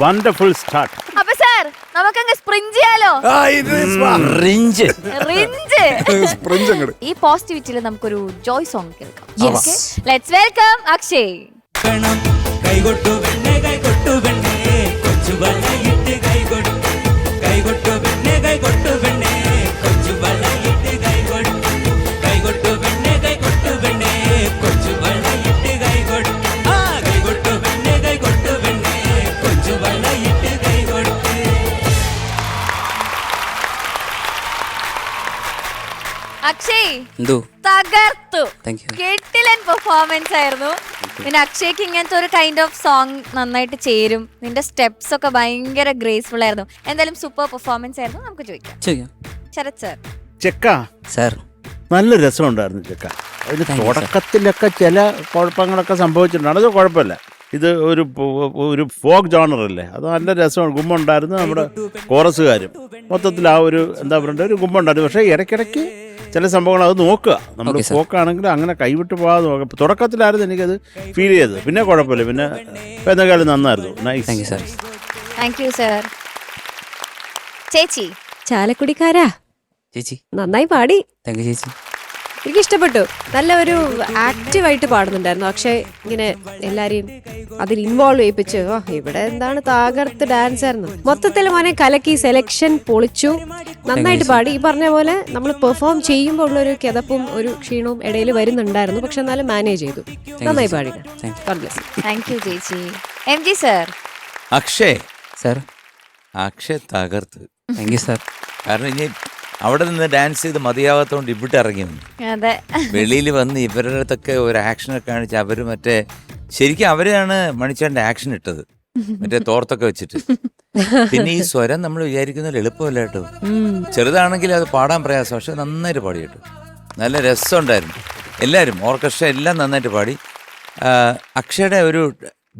Wonderful start. അപ്പൊ sir നമുക്കങ്ങ് sprint ചെയ്യാലോ. ഈ പോസിറ്റിവിറ്റിയിൽ നമുക്കൊരു ജോയ് സോങ് കേൾക്കാം. Let's welcome Akshay. കൈകൊട്ടു പെണ്ണെ കൈകൊട്ടു പെണ്ണെ കൊച്ചു വളയിട്ട് കൈകൊട്ടു കൈകൊട്ടു പെണ്ണെ കൈകൊട്ടു പെണ്ണെ കൊച്ചു വളയിട്ട് കൈകൊട്ടു കൈകൊട്ടു പെണ്ണെ കൈകൊട്ടു പെണ്ണെ കൊച്ചു വളയിട്ട് കൈകൊട്ടു ആ കൈകൊട്ടു പെണ്ണെ കൈകൊട്ടു പെണ്ണെ കൊച്ചു വളയിട്ട് കൈകൊട്ടു. അക്ഷയ് തകർത്തു. കിടിലൻ പെർഫോമൻസ് ആയിരുന്നു. പിന്നെ അക്ഷയ്ക്ക് ഇങ്ങനത്തെ ഒരു കൈൻഡ് ഓഫ് സോങ് നന്നായിട്ട് ചേരും. നിന്റെ സ്റ്റെപ്സ് ഒക്കെ ഭയങ്കര ഗ്രേസ്ഫുൾ ആയിരുന്നു. എന്തായാലും സൂപ്പർ പെർഫോമൻസ് ആയിരുന്നു. നമുക്ക് ചോദിക്കാം. ശരത് സർ. ചെക്ക സാർ നല്ല രസമുണ്ടായിരുന്നു ചെക്ക. അതിന് തുടക്കത്തിലൊക്കെ ചില കുഴപ്പങ്ങളൊക്കെ സംഭവിച്ചിട്ടുണ്ട്. അത് കുഴപ്പമില്ല. ഇത് ഒരു ഫോക്ക് ജോണർ അല്ലേ, അത് നല്ല രസമാണ്. ഗുമ്മുണ്ടായിരുന്നു. നമ്മുടെ കോറസുകാരും മൊത്തത്തിൽ ആ ഒരു എന്താ പറയണ്ട ഒരു ഗുമ്മുണ്ടായിരുന്നു. പക്ഷേ ഇടയ്ക്കിടയ്ക്ക് ചില സംഭവങ്ങൾ അത് നോക്കുക. നമ്മൾ ഫോക്കാണെങ്കിൽ അങ്ങനെ കൈവിട്ട് പോകാതെ നോക്കുക. തുടക്കത്തിലായിരുന്നു എനിക്കത് ഫീൽ ചെയ്തത്. പിന്നെ കുഴപ്പമില്ല. പിന്നെ എന്തെങ്കിലും നന്നായിരുന്നു. നൈസ്. Thank you sir. ചേച്ചി ചാലക്കുടിക്കാരാ ചേച്ചി നന്നായി പാടി. താങ്ക് യു ചേച്ചി. എനിക്ക് ഇഷ്ടപ്പെട്ടു. നല്ല ഒരു ആക്റ്റീവായിട്ട് പാടുന്നുണ്ടായിരുന്നു. പക്ഷെ ഇങ്ങനെ എല്ലാരെയും അതിൽ ഇൻവോൾവ് ചെയ്യിപ്പിച്ച് ഇവിടെ എന്താണ് തകർത്ത് ഡാൻസ് ആയിരുന്നു. മൊത്തത്തിൽ മോനെ കലക്കി. സെലക്ഷൻ പൊളിച്ചു. നന്നായിട്ട് പാടി. ഈ പറഞ്ഞ പോലെ നമ്മൾ പെർഫോം ചെയ്യുമ്പോൾ ഉള്ളൊരു കിതപ്പും ഒരു ക്ഷീണവും ഇടയിൽ വരുന്നുണ്ടായിരുന്നു. പക്ഷെ എന്നാലും മാനേജ് ചെയ്തു. നന്നായി പാടി. താങ്ക് യു ചേച്ചി. M G sir. Akshay sir. Akshay തകർത്ത്. Thank you sir. കാരണം ഇനി അവിടെ നിന്ന് ഡാൻസ് ചെയ്ത് മതിയാവാത്തോണ്ട് ഇവിടെ ഇറങ്ങി വന്നു. വെളിയിൽ വന്ന് ഇവരുടെ അടുത്തൊക്കെ ഒരു ആക്ഷനൊക്കെ കാണിച്ച് അവര് മറ്റേ ശരിക്കും അവരെയാണ് മണിച്ചേട്ടൻ്റെ ആക്ഷൻ ഇട്ടത്, മറ്റേ തോർത്തൊക്കെ വെച്ചിട്ട്. പിന്നെ ഈ സ്വരം നമ്മൾ വിചാരിക്കുന്ന എളുപ്പമല്ല കേട്ടോ. ചെറുതാണെങ്കിൽ അത് പാടാൻ പ്രയാസം. പക്ഷെ നന്നായിട്ട് പാടി കേട്ടോ. നല്ല രസമുണ്ടായിരുന്നു. എല്ലാവരും ഓർക്കസ്ട്ര എല്ലാം നന്നായിട്ട് പാടി. അക്ഷയുടെ ഒരു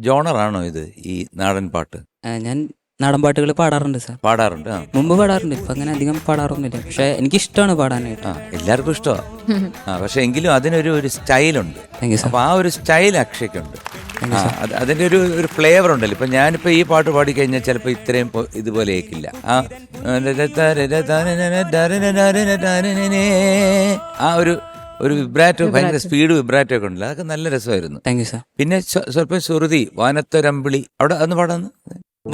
ജോണറാണോ ഇത്, ഈ നാടൻ പാട്ട്? ഞാൻ നാടൻ പാട്ടുകൾ പാടാറുണ്ട് സാർ. പാടാറുണ്ട്. മുമ്പ് പാടാറുണ്ട്. ഇപ്പൊ അങ്ങനെ അധികം പാടാറൊന്നുമില്ല. പക്ഷെ എനിക്ക് ഇഷ്ടമാണ് പാടാനായിട്ട്. എല്ലാവർക്കും ഇഷ്ടമാണ്. പക്ഷെ എങ്കിലും അതിനൊരു സ്റ്റൈലുണ്ട്. അപ്പൊ ആ ഒരു സ്റ്റൈൽ അക്ഷയ്ക്കുണ്ട്. അതിന്റെ ഒരു ഫ്ലേവർ ഉണ്ടല്ലോ. ഇപ്പൊ ഞാനിപ്പോ ഈ പാട്ട് പാടിക്കഴിഞ്ഞാൽ ചിലപ്പോ ഇത്രയും ഇതുപോലെ കേൾക്കില്ല. ആ ഒരു വിബ്രാറ്റോ, ഭയങ്കര സ്പീഡ് വിബ്രാറ്റോ ഒക്കെ ഉണ്ടല്ലോ. അതൊക്കെ നല്ല രസമായിരുന്നു. Thank you sir. പിന്നെ സ്വല്പം ശ്രുതി, വാനത്തൊരമ്പിളി, അവിടെ അന്ന് പാടാന്ന്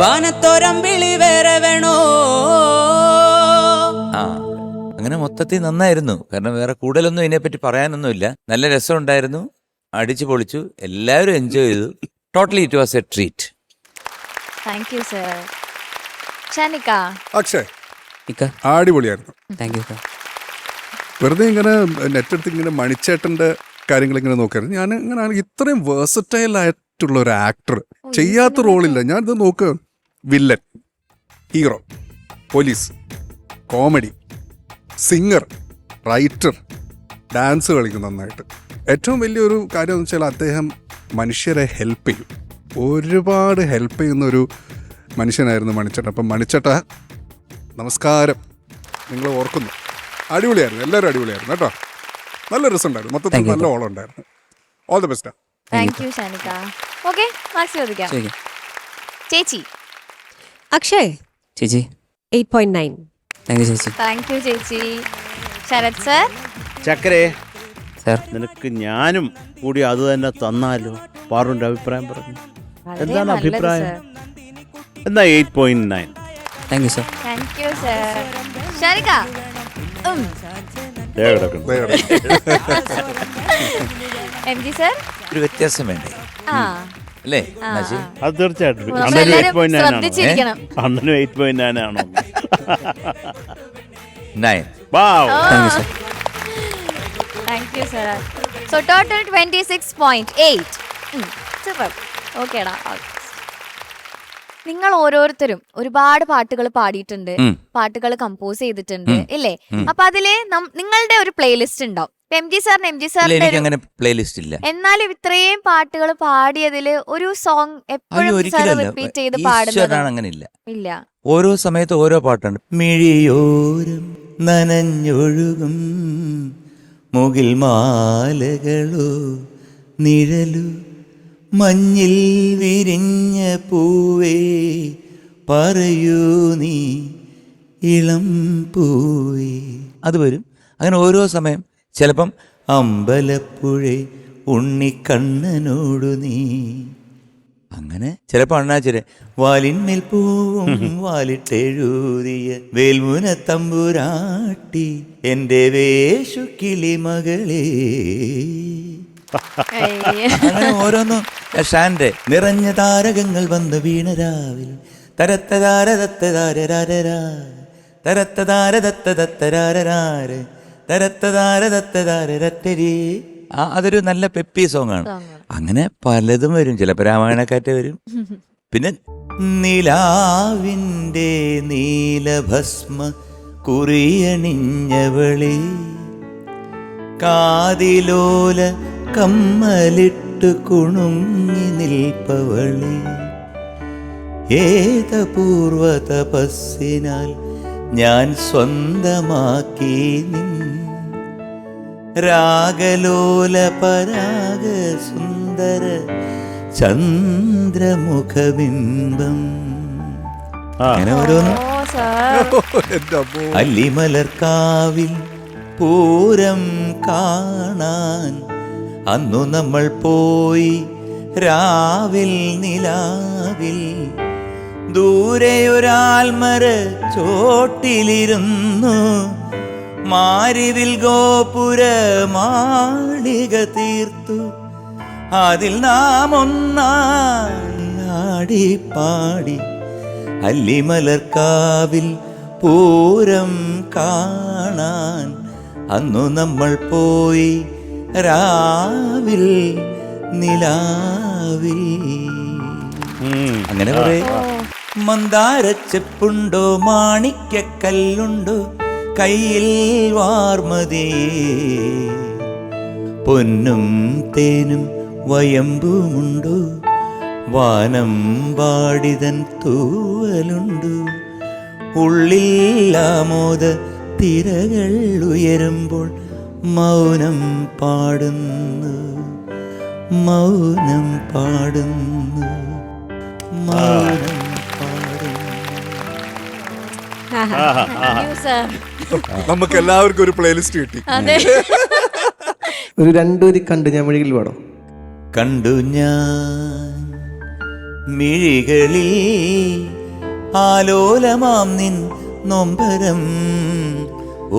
വാനത്തോരമ്പിളി വേറെ വേണോ. അങ്ങനെ മൊത്തത്തിൽ നന്നായിരുന്നു. കാരണം വേറെ കൂടുതലൊന്നും ഇതിനെപ്പറ്റി പറയാനൊന്നുമില്ല. നല്ല രസമുണ്ടായിരുന്നു. അടിച്ചു പൊളിച്ചു. എല്ലാവരും എൻജോയ് ചെയ്തു. Totally it was a treat. Thank you sir. Shanika. Akshay അടിപൊളിയായിരുന്നു. Thank you sir. വെറുതെ ഇങ്ങനെ നെറ്റെടുത്ത് ഇങ്ങനെ മണിച്ചേട്ടൻ്റെ കാര്യങ്ങൾ ഇങ്ങനെ നോക്കായിരുന്നു. ഞാൻ ഇങ്ങനെ ഇത്രയും വേഴ്സറ്റൈൽ ആയിട്ടുള്ള ഒരു ആക്ടർ ചെയ്യാത്ത റോളില്ല. ഞാനിത് നോക്കുക. Villain, hero, police, comedy, singer, writer, dance കളിക്കും നന്നായിട്ട്. ഏറ്റവും വലിയൊരു കാര്യം എന്ന് വെച്ചാൽ അദ്ദേഹം മനുഷ്യരെ ഹെൽപ്പ് ചെയ്യും. ഒരുപാട് ഹെൽപ്പ് ചെയ്യുന്നൊരു മനുഷ്യനായിരുന്നു മണിച്ചേട്ടൻ. അപ്പം മണിച്ചേട്ട നമസ്കാരം. നിങ്ങൾ ഓർക്കുന്നു. അടിപൊളിയായിരുന്നു. എല്ലാവരും അടിപൊളിയായിരുന്നു കേട്ടോ. നല്ല രസമുണ്ടായിരുന്നു. മൊത്തത്തിൽ നല്ല ഓളം ഉണ്ടായിരുന്നു. All the best. Thank U ഷാനിക. Okay, marks ചോദിക്കാം. ചേച്ചി. അക്ഷയ് ചേച്ചി 8.9. താങ്ക് യു ചേച്ചി. താങ്ക് യു ചേച്ചി. ശരത് സർ. ചക്കരേ സാർ. നിനക്ക് ഞാനും കൂടി അത് തന്നെ തന്നാലോ? പാറുവിന്റെ അഭിപ്രായം പറഞ്ഞു. എന്താണ് അഭിപ്രായം? എന്നാ 8.9. Thank you sir. Thank you sir. ഷാനിക. M G sir. ഒരു വ്യത്യാസം വേണ്ടേ അല്ലേ? അത് തീർച്ചയായിട്ടും. ശ്രദ്ധിച്ചിരിക്കണം. 8.9 ആണോ? 9. Wow. Thank you sir. you, sir. So total 26.8. Super. Okay, da. നിങ്ങൾ ഓരോരുത്തരും ഒരുപാട് പാട്ടുകൾ പാടിയിട്ടുണ്ട്, പാട്ടുകൾ കമ്പോസ് ചെയ്തിട്ടുണ്ട് ഇല്ലേ? അപ്പൊ അതില് നിങ്ങളുടെ ഒരു പ്ലേലിസ്റ്റ് ഉണ്ടാവും. എം ജി സാറിന്റെ അങ്ങനെ പ്ലേലിസ്റ്റ് ഇല്ല. എന്നാലും ഇത്രയും പാട്ടുകൾ പാടിയതില് ഒരു സോങ് എപ്പോഴും റിപ്പീറ്റ് ചെയ്ത് പാടുന്നത് അങ്ങനെ ഇല്ല. ഓരോ സമയത്ത് ഓരോ പാട്ടുണ്ട്. മിഴിയോരം നനഞ്ഞൊഴുകും മുകിൽ മാലകളോ നിഴലു മഞ്ഞിൽ വിരിഞ്ഞ പൂവേ പറയൂ നീ ഇളം പൂവേ, അത് വരും. അങ്ങനെ ഓരോ സമയം. ചിലപ്പം അമ്പലപ്പുഴ ഉണ്ണിക്കണ്ണനോടു നീ, അങ്ങനെ ചിലപ്പോൾ അണ്ണാച്ചിരെ വാലിന്മേൽ പൂവും വാലിട്ടെഴുതിയ വേൽമുന തമ്പുരാട്ടി എൻ്റെ വേഷുക്കിളി മകളെ. അങ്ങനെ ഓരോന്നും. ഷാന്റെ നിറഞ്ഞ താരകങ്ങൾ വന്ന് വീണരാവിൽ തരത്തതാരതത്തതാരരാരരാ തരത്തതാരതത്തതത്തരാരരാര തരത്തതാരതത്തതാരരറ്റരി. അതൊരു നല്ല പെപ്പി സോങ് ആണ്. അങ്ങനെ പലതും വരും. ചിലപ്പോൾ രാമായണക്കാറ്റ് വരും. പിന്നെ നിലാവിൻ്റെ നീലഭസ്മ കുറിയണിഞ്ഞവളെ കാതിലോല കമ്മലിട്ട് കുണുങ്ങി നിൽപ്പവളെ ഏതപൂർവ തപസ്സിനാൽ ഞാൻ സ്വന്തമാക്കി നിൻ രാഗലോല പരാഗ സുന്ദര ചന്ദ്രമുഖബിംബം. അങ്ങനെ ഓരോന്ന്. അല്ലിമലർക്കാവിൽ പൂരം കാണാൻ അന്നു നമ്മൾ പോയി രാവിൽ നിലാവിൽ ദൂരെയൊരാൽമര ചോട്ടിലിരുന്നു മാരിവിൽ ഗോപുര മാളിക തീർത്തു അതിൽ നാം ഒന്നായി ആടിപ്പാടി അല്ലിമലർക്കാവിൽ പൂരം കാണാൻ അന്നു നമ്മൾ പോയി രാവിൽ നിലാവിൽ. അങ്ങനെ കുറെ. മന്ദാരച്ചെപ്പുണ്ടോ മാണിക്യക്കല്ലുണ്ടോ കയ്യിൽ വാർമതി പൊന്നും തേനും വയമ്പുമുണ്ടോ വാനം വാടിതൻ തൂവലുണ്ടു ഉള്ളിൽ ആമോദ തിരകൾ ഉയരുമ്പോൾ മൗനം പാടുന്നു മൗനം പാടുന്നു മൗനം പാടുന്നു. നമുക്ക് എല്ലാവർക്കും ഒരു പ്ലേലിസ്റ്റ് കിട്ടി. ഒരു രണ്ടൂരി കണ്ടു ഞാൻ വഴിയിൽ പാടോ. കണ്ടു ഞാൻ മിഴികളിൽ ആലോലമാം നിൻ നൊമ്പരം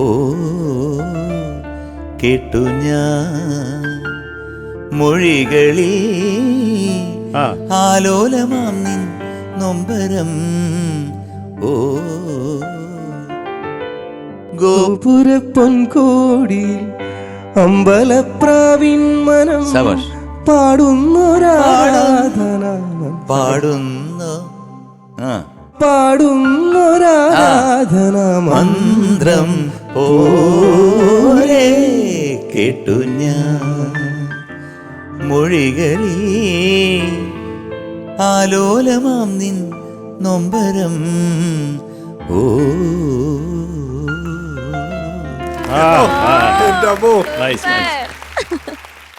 ഓ കേട്ടു ഞാൻ മൊഴികളിൽ ആലോലമാം നിൻ നൊമ്പരം ഓ ഗോപുര പൊൻകോടി അമ്പലപ്രാവിൻ മനം പാടുന്നൊരാരാധന പാടുന്നൊരാരാധന മന്ത്രം പോലെ കേട്ടു ഞാൻ മൊഴികളിൽ ആലോലമാം നിൻ നൊമ്പരം ഓ.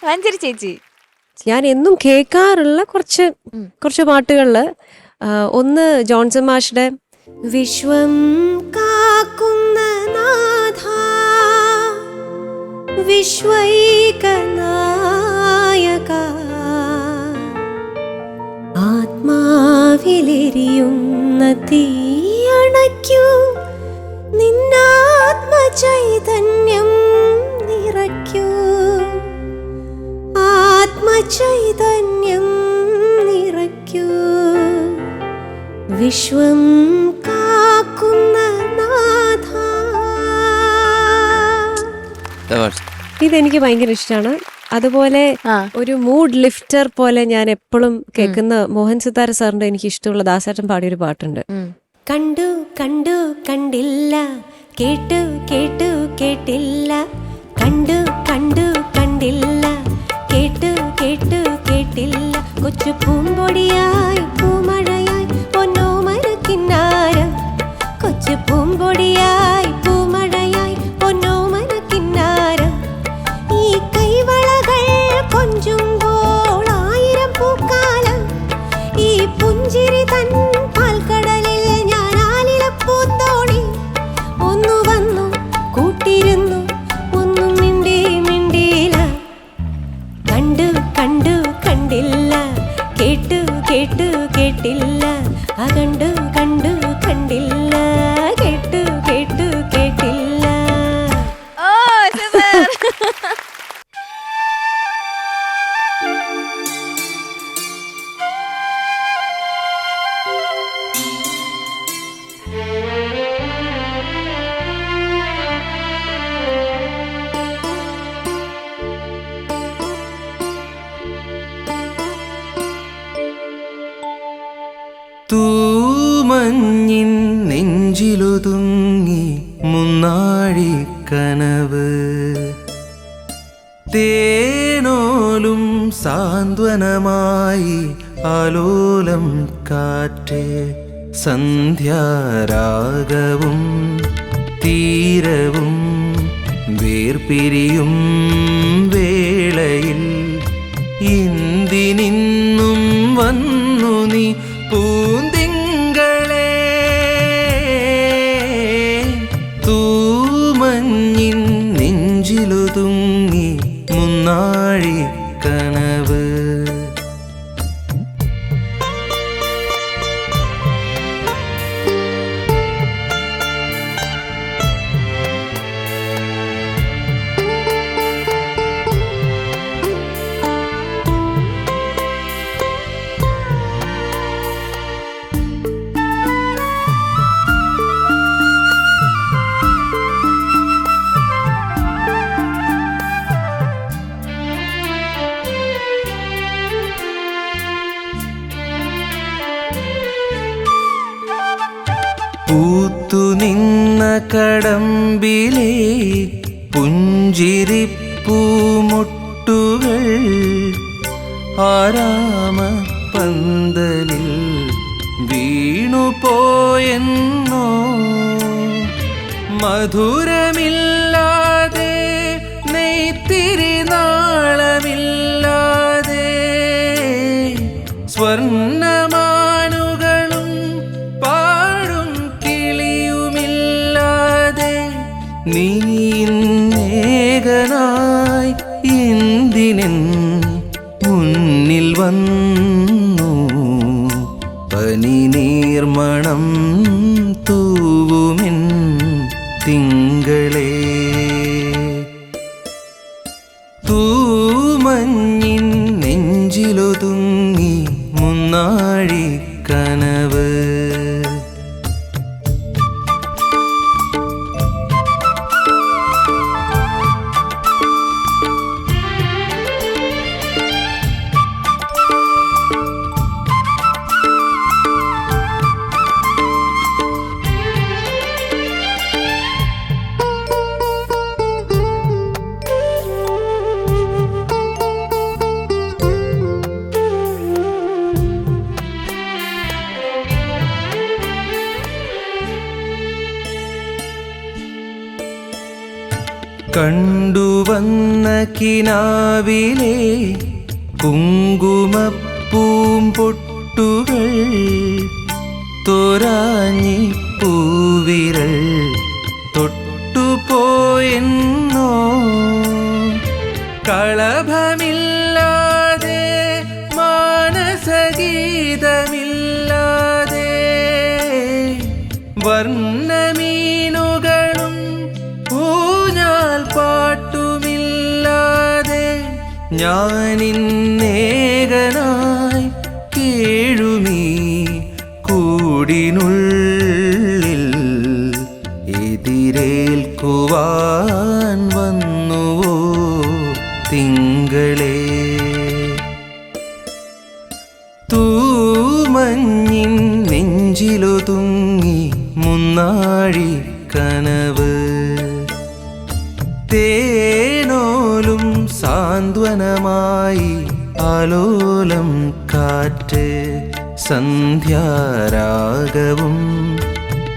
മഞ്ജരി ചേച്ചി, ഞാൻ എന്നും കേൾക്കാറുള്ള കുറച്ച് പാട്ടുകളില് ഒന്ന് ജോൺസൺ മാഷിന്റെ വിശ്വം കാക്കുന്ന നാഥ വിശ്വൈകനായക ആത്മാവിലെരിയുന്ന തീയണയ്ക്കൂ നിന്നാത്മചൈതന്യം നിറയ്ക്കൂ ആത്മചൈതന്യം നിറയ്ക്കൂ വിശ്വം കാക്കുന്ന നാഥ. ഇതെനിക്ക് ഭയങ്കര ഇഷ്ടമാണ്. അതുപോലെ ഒരു മൂഡ് ലിഫ്റ്റർ പോലെ ഞാൻ എപ്പോഴും കേൾക്കുന്ന മോഹൻ സിതാര സാറിന്റെ എനിക്ക് ഇഷ്ടമുള്ള ദാസേട്ടൻ പാടിയൊരു പാട്ടുണ്ട്. കണ്ടു കണ്ടു കണ്ടില്ല, കേട്ടു കേട്ടു കേട്ടില്ല, കണ്ടു കണ്ടു കണ്ടില്ല, കേട്ടു കേട്ടു കേട്ടില്ല, കൊച്ചു പൂമ്പൊടിയായി പൂമഴയായി പൊന്നോമന കിന്നാരം, കൊച്ചു പൂമ്പൊടിയായി പൂമഴയായി പൊന്നോമന കിന്നാരം, ഈ കൈവളകൾ കൊഞ്ചുമ്പോൾ 1000 പൂക്കാലം, ഈ പുഞ്ചിരി തൻ പാൽക്കടലിൽ ഞാൻ ആലിലപ്പൂന്തോണി, ഒന്നു വന്നു കൂട്ടിരുന്നു ഒന്നും മിണ്ടി മിണ്ടിയില്ല, കണ്ടു കണ്ടു കണ്ടില്ല, കേട്ടു കേട്ടു കേട്ടില്ല, കണ്ടു കണ്ടു കണ്ടില്ല, കേട്ടു കേട്ടു കേട്ടില്ല. ഓ സൂപ്പർ. തൂമഞ്ഞിൻ നെഞ്ചിലുതുങ്ങി മുന്നാഴി കനവ്, തേനോലും സാന്ത്വനമായി ആലോലം കാറ്റ്, സന്ധ്യാരാഗവും തീരവും വേർപിരിയും വേളയിൽ എന്തിനിന്നും വന്നു നീ പൂന്തിങ്കളെ, തൂമഞ്ഞിൻ നെഞ്ചിലുതുങ്ങി മുന്നാഴി കനവ്. പൂത്തുനിന്ന കടമ്പിലെ പുഞ്ചിരിപ്പൂമൊട്ടുകൾ ആരാമ പന്തലിൽ വീണുപോയെന്നോ, മധുരമില്ലാതെ നെയ്ത്തിരി നാളമില്ലാതെ സ്വർണ്ണമാനുകളും പാടും കിളിയുമില്ലാതെ നീ ഏകനായി എന്തിനെൻ മുന്നിൽ വന്നു, പനിനീർമണം തൂവുമിൻ തിങ്കളേ, തൂമഞ്ഞിൻ നെഞ്ചിലൊതുങ്ങി മുന്നാഴി കനവ്. കണ്ടുവന്ന കിനാവിലെ കുങ്കുമപ്പൂമ്പൊട്ടുകൾ തോരാഞ്ഞി പൂവിരൽ തൊട്ടുപോയെന്നോ, കളഭമില്ലാതെ മാനസഗീതമില്ലാതെ വർണ്ണമീനുകളും ഊഞ്ഞാൽ പാട്ടുമില്ലാതെ ഞാനിന്നേകനായി കേഴുമീ കൂടിനുള്ളിൽ എതിരേൽക്കുവാൻ വന്നുവോ. തേനോലും സാന്ത്വനമായി ആലോലം കാറ്റ് സന്ധ്യാരാഗവും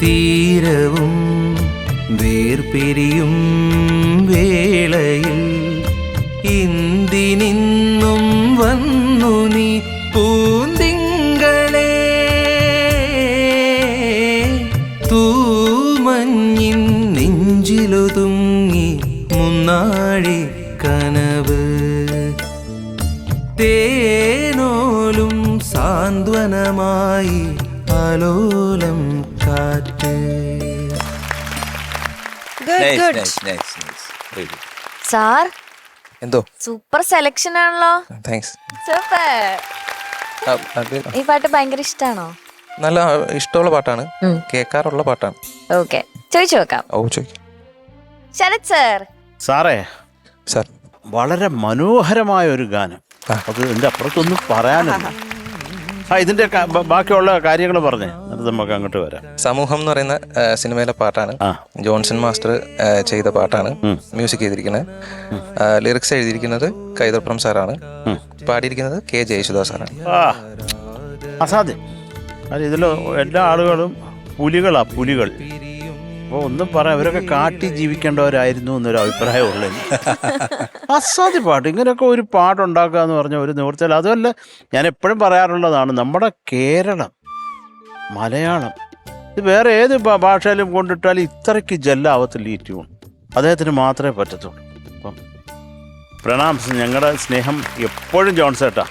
തീരവും വേർപിരിയും വേളയിൽ ഇന്ദിനിന്നും വന്നു നീ പൂന്തിങ്കളേ തൂമഞ്ഞിൻ നെഞ്ചിലൊതുങ്ങി മുന്നാഴി കനവ് തേനോലും സാന്ത്വനമായി ആലോലം കാറ്റ്. Nice, nice, nice, nice. Very good. Sir എന്തോ സൂപ്പർ സെലക്ഷൻ ആണല്ലോ. താങ്ക്സ്. സൂപ്പർ. ഈ പാട്ട് ഭയങ്കര ഇഷ്ടാണോ? നല്ല ഇഷ്ടമുള്ള പാട്ടാണ്, കേൾക്കാറുള്ള പാട്ടാണ്. ഓക്കെ, ചോദിച്ചു നോക്കാം. ഓ ചോദിക്കും ശരത് സാർ. സാറേ, സാർ. വളരെ മനോഹരമായ ഒരു ഗാനം. അത് എൻ്റെ അപ്പുറത്തൊന്നും പറയാനില്ല. ഇതിന്റെ ബാക്കിയുള്ള കാര്യങ്ങൾ പറഞ്ഞേ, അത് നമുക്ക് അങ്ങോട്ട് വരാം. സമൂഹം എന്ന് പറയുന്ന സിനിമയിലെ പാട്ടാണ്. ജോൺസൺ മാസ്റ്റർ ചെയ്ത പാട്ടാണ്. മ്യൂസിക് ചെയ്തിരിക്കുന്നത്, ലിറിക്സ് എഴുതിയിരിക്കുന്നത് കൈതപ്രം സാറാണ്. പാടിയിരിക്കുന്നത് കെ ജയേശുദാസ് സാറാണ്. അസാധ്യം. അത് ഇതിൽ എല്ലാ ആളുകളും പുലികൾ. അപ്പോൾ ഒന്നും പറയാം, അവരൊക്കെ കാട്ടി ജീവിക്കേണ്ടവരായിരുന്നു എന്നൊരു അഭിപ്രായമുള്ളത്. അസാധ്യ പാട്ട്. ഇങ്ങനെയൊക്കെ ഒരു പാട്ടുണ്ടാക്കുക എന്ന് പറഞ്ഞാൽ ഒരു നിവൃത്തിയിൽ. അതുമല്ല, ഞാൻ എപ്പോഴും പറയാറുള്ളതാണ്, നമ്മുടെ കേരളം, മലയാളം, ഇത് വേറെ ഏത് ഭാഷയിലും കൊണ്ടിട്ടാലും ഇത്രയ്ക്ക് ജല്ലാവത്തില്ല ഈ ട്യൂൺ. അദ്ദേഹത്തിന് മാത്രമേ പറ്റത്തുള്ളൂ. അപ്പം പ്രണാം, ഞങ്ങളുടെ സ്നേഹം എപ്പോഴും ജോൺസേട്ടാ.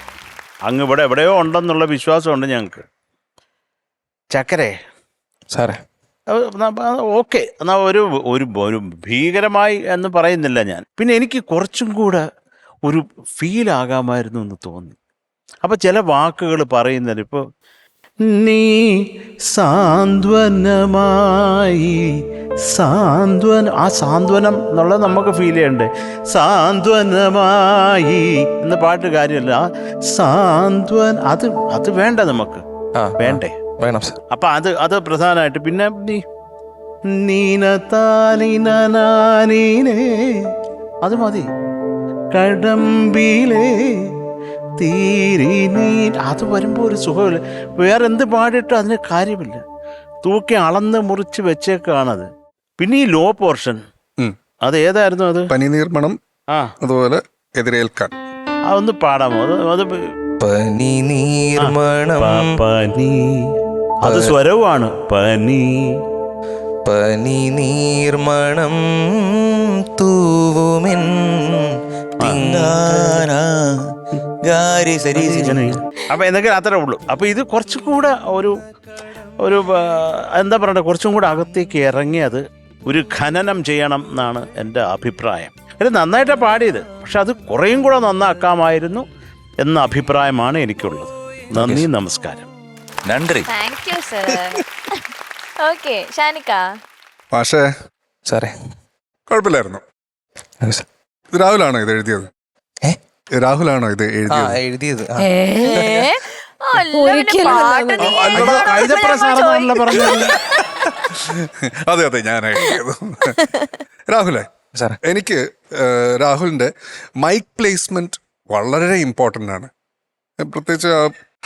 അങ്ങ് ഇവിടെ എവിടെയോ ഉണ്ടെന്നുള്ള വിശ്വാസമുണ്ട് ഞങ്ങൾക്ക്. ചക്കരെ സാറേ, ഓക്കെ, എന്നാൽ ഒരു ഒരു ഭീകരമായി എന്ന് പറയുന്നില്ല ഞാൻ. പിന്നെ എനിക്ക് കുറച്ചും കൂടെ ഒരു ഫീൽ ആകാമായിരുന്നു എന്ന് തോന്നി. അപ്പം ചില വാക്കുകൾ പറയുന്നത്, ഇപ്പോൾ നീ സാന്ത്വനമായി ആ സാന്ത്വനം എന്നുള്ളത് നമുക്ക് ഫീൽ ചെയ്യണ്ടേ. സാന്ത്വനമായി എന്ന പാട്ട് കാര്യമല്ല, അത് വേണ്ട നമുക്ക്, വേണ്ടേ? വേണം സാർ. അപ്പം അത് പ്രധാനമായിട്ട്. പിന്നെ നീനത്താനിനീനേ അത് മതി. കടമ്പിലേ തീരിനീ അത് വരുമ്പോൾ ഒരു സുഖമില്ല. വേറെ എന്ത് പാടിയിട്ടും അതിന് കാര്യമില്ല. തൂക്കി അളന്ന് മുറിച്ച് വെച്ചേക്കാണത്. പിന്നെ ഈ ലോ പോർഷൻ, അത് ഏതായിരുന്നു? അത് പനിനീർമണം. അതുപോലെ എതിരേൽക്കാൻ. അതൊന്ന് പാടാമോ? അത് പനിനീർമണം. അത് സ്വരവുമാണ്. പനിനീർമണം തൂവുമെൻ അപ്പൊ എന്തെങ്കിലും അത്രേ ഉള്ളൂ. അപ്പൊ ഇത് കുറച്ചും കൂടെ ഒരു എന്താ പറയണ്ടേ, കുറച്ചും കൂടെ അകത്തേക്ക് ഇറങ്ങി അത് ഒരു ഖനനം ചെയ്യണം എന്നാണ് എൻ്റെ അഭിപ്രായം. ഇത് നന്നായിട്ടാണ് പാടിയത്, പക്ഷെ അത് കുറേയും കൂടെ നന്നാക്കാമായിരുന്നു എന്ന അഭിപ്രായമാണ് എനിക്കുള്ളത്. നന്ദി, നമസ്കാരം. നന്ദി. Thank you sir. ഓക്കെ, ഷാനിക്ക. പക്ഷേ സാറേ, കുഴപ്പമില്ലായിരുന്നു. ഇത് രാഹുലാണോ ഇത് എഴുതിയത്? രാഹുലാണോ ഇത് എഴുതിയത്? അതെ അതെ, ഞാൻ എഴുതിയത്. രാഹുലേ, എനിക്ക് രാഹുലിന്റെ മൈക്ക് പ്ലേസ്മെന്റ് വളരെ ഇമ്പോർട്ടൻ്റ് ആണ്. പ്രത്യേകിച്ച്